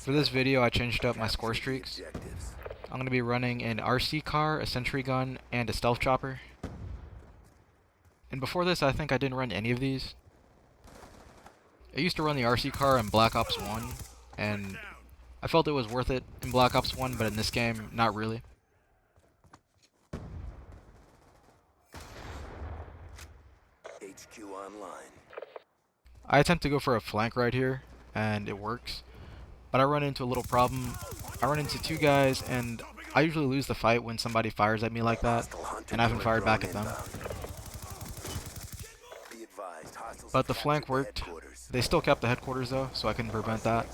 For this video, I changed up my score streaks. I'm going to be running an RC car, a sentry gun, and a stealth chopper. And before this, I think I didn't run any of these. I used to run the RC car in Black Ops 1, and I felt it was worth it in Black Ops 1, but in this game, not really. HQ online. I attempt to go for a flank right here, and it works. But I run into a little problem. I run into two guys, and I usually lose the fight when somebody fires at me like that, and I haven't fired back at them. But the flank worked. They still kept the headquarters though, so I can prevent that.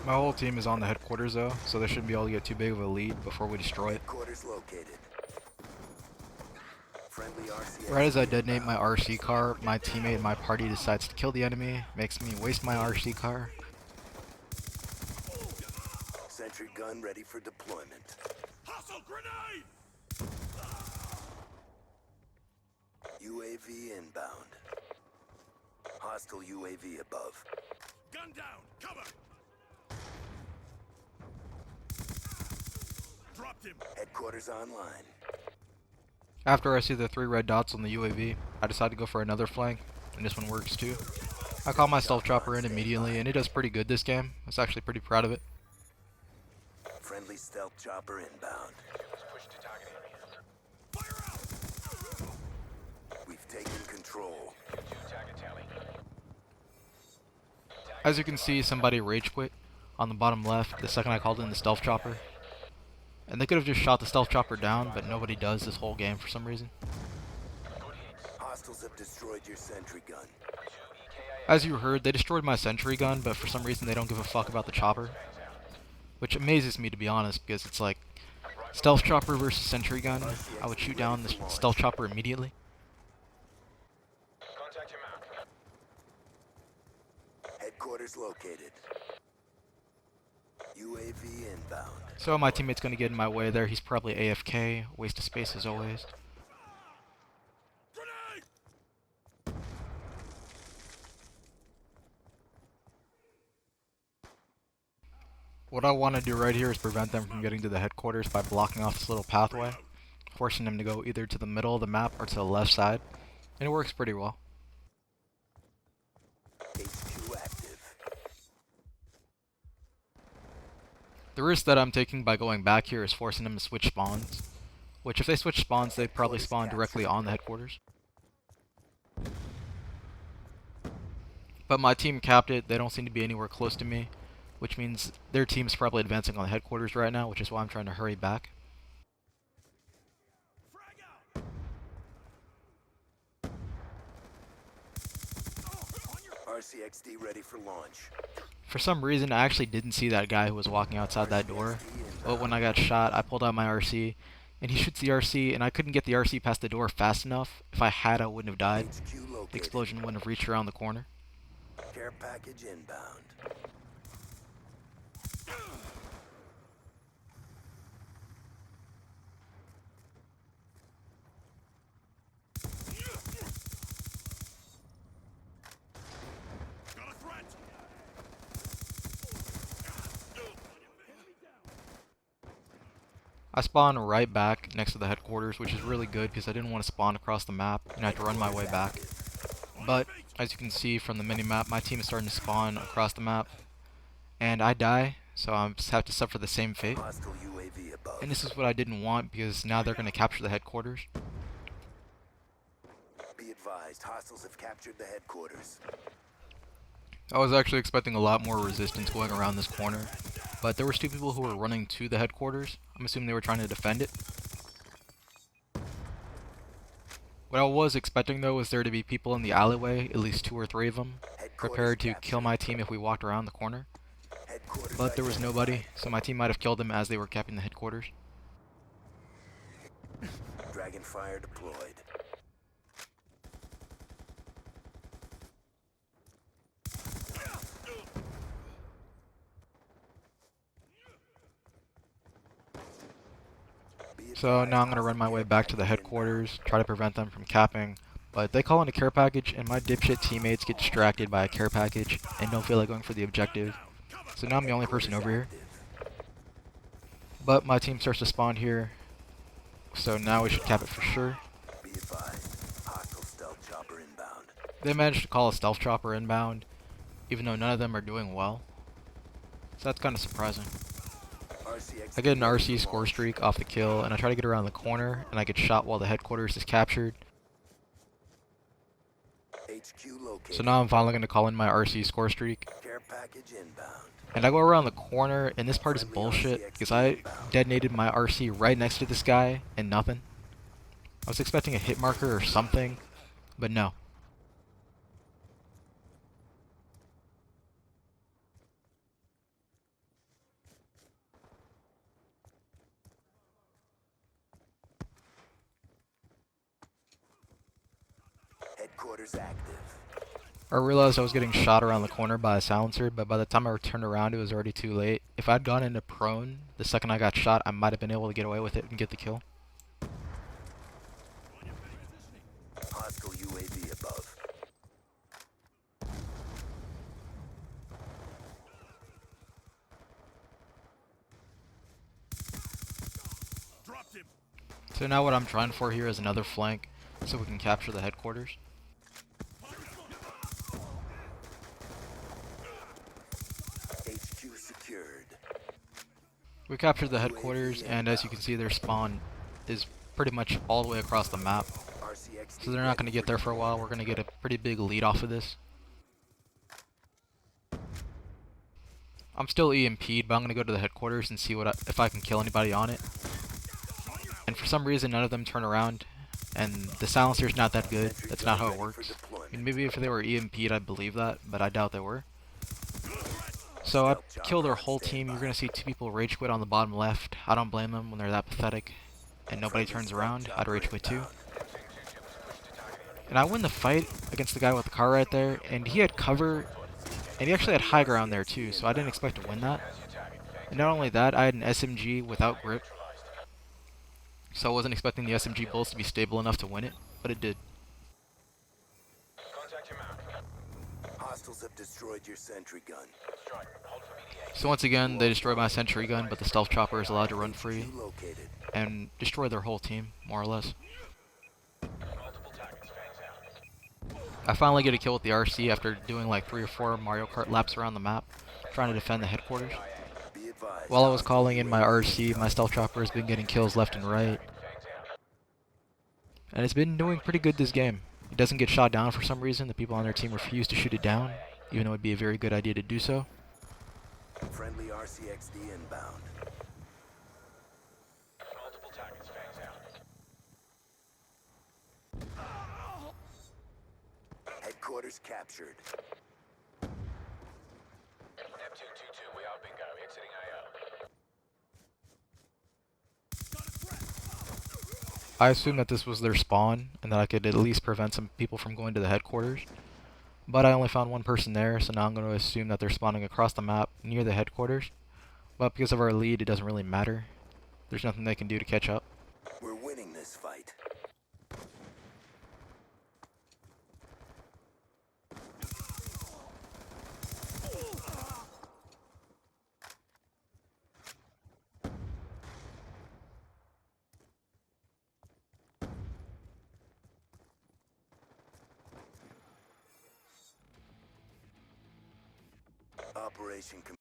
My whole team is on the headquarters though, so they shouldn't be able to get too big of a lead before we destroy it. Right as I detonate my RC car, my teammate in my party decides to kill the enemy, makes me waste my RC car. Sentry gun ready for deployment. Hostile grenade! UAV inbound. Hostile UAV above. Gun down! Cover! Dropped him! Headquarters online. After I see the 3 red dots on the UAV, I decide to go for another flank, and this one works too. I call my stealth chopper in immediately, and it does pretty good this game. I was actually pretty proud of it. Friendly stealth chopper inbound. Push to target area. Fire out! We've taken control. As you can see, somebody rage quit on the bottom left the second I called in the stealth chopper. And they could have just shot the stealth chopper down, but nobody does this whole game for some reason. Hostiles have destroyed your sentry gun. As you heard, they destroyed my sentry gun, but for some reason they don't give a fuck about the chopper. Which amazes me, to be honest, because it's like stealth chopper versus sentry gun. I would shoot down the stealth chopper immediately. Contact your map. Headquarters located. UAV inbound. So my teammate's gonna get in my way there. He's probably AFK. Waste of space as always. What I want to do right here is prevent them from getting to the headquarters by blocking off this little pathway, forcing them to go either to the middle of the map or to the left side, and it works pretty well. HQ active. The risk that I'm taking by going back here is forcing them to switch spawns, which if they switch spawns, they'd probably spawn directly on the headquarters. But my team capped it. They don't seem to be anywhere close to me, which means their team's probably advancing on the headquarters right now, which is why I'm trying to hurry back. RCXD ready for launch. For some reason, I actually didn't see that guy who was walking outside that door, but when I got shot, I pulled out my RC, and he shoots the RC, and I couldn't get the RC past the door fast enough. If I had, I wouldn't have died. The explosion wouldn't have reached around the corner. Care package inbound. I spawned right back next to the headquarters, which is really good because I didn't want to spawn across the map and I had to run my way back. But as you can see from the minimap, my team is starting to spawn across the map, and I die, so I just have to suffer the same fate. And this is what I didn't want because now they're going to capture the headquarters. Be advised, hostiles have captured the headquarters. I was actually expecting a lot more resistance going around this corner, but there was 2 people who were running to the headquarters. I'm assuming they were trying to defend it. What I was expecting though was there to be people in the alleyway, at least 2 or 3 of them, prepared to kill my team if we walked around the corner. But there was nobody, so my team might have killed them as they were capping the headquarters. Dragonfire deployed. So now I'm going to run my way back to the headquarters, try to prevent them from capping, but they call in a care package and my dipshit teammates get distracted by a care package and don't feel like going for the objective. So now I'm the only person over here. Active. But my team starts to spawn here. So now we should cap it for sure. Be advised. Hostile stealth chopper inbound. They managed to call a stealth chopper inbound, even though none of them are doing well. So that's kind of surprising. RCXD I get an ready RC for score launch. streak off the kill, and I try to get around the corner, and I get shot while the headquarters is captured. HQ located. So now I'm finally going to call in my RC score streak. Care package inbound. And I go around the corner, and this part is bullshit, because I detonated my RC right next to this guy, and nothing. I was expecting a hit marker or something, but no. Headquarters active. I realized I was getting shot around the corner by a silencer, but by the time I turned around, it was already too late. If I'd gone into prone the second I got shot, I might have been able to get away with it and get the kill. Hostile UAV above. Dropped him. So now what I'm trying for here is another flank, so we can capture the headquarters. HQ secured. We captured the headquarters, and as you can see, their spawn is pretty much all the way across the map. RCXD So they're not going to get there for a while. We're going to get a pretty big lead off of this. I'm still EMP'd, but I'm going to go to the headquarters and see if I can kill anybody on it. And for some reason, none of them turn around, and the silencer's not that good. That's not how it works. I mean, maybe if they were EMP'd, I'd believe that, but I doubt they were. So I kill their whole team. You're going to see two people rage quit on the bottom left. I don't blame them when they're that pathetic, and nobody turns around. I'd rage quit too. And I win the fight against the guy with the car right there, and he had cover, and he actually had high ground there too, so I didn't expect to win that. And not only that, I had an SMG without grip, so I wasn't expecting the SMG bullets to be stable enough to win it, but it did. Hostiles have destroyed your sentry gun. So once again, they destroy my sentry gun, but the stealth chopper is allowed to run free HQ located. and destroy their whole team, more or less. I finally get a kill with the RC after doing like 3 or 4 Mario Kart laps around the map, trying to defend the headquarters. Be advised. While I was calling in my RC, my stealth chopper has been getting kills left and right. And it's been doing pretty good this game. It doesn't get shot down for some reason. The people on their team refuse to shoot it down, even though it would be a very good idea to do so. Friendly RCXD inbound. Headquarters captured. Neptune 2-2, we are bingo, exiting AO. I assumed that this was their spawn, and that I could at least prevent some people from going to the headquarters. But I only found one person there, so now I'm going to assume that they're spawning across the map near the headquarters. But because of our lead, it doesn't really matter. There's nothing they can do to catch up. We're winning this fight. Operation complete.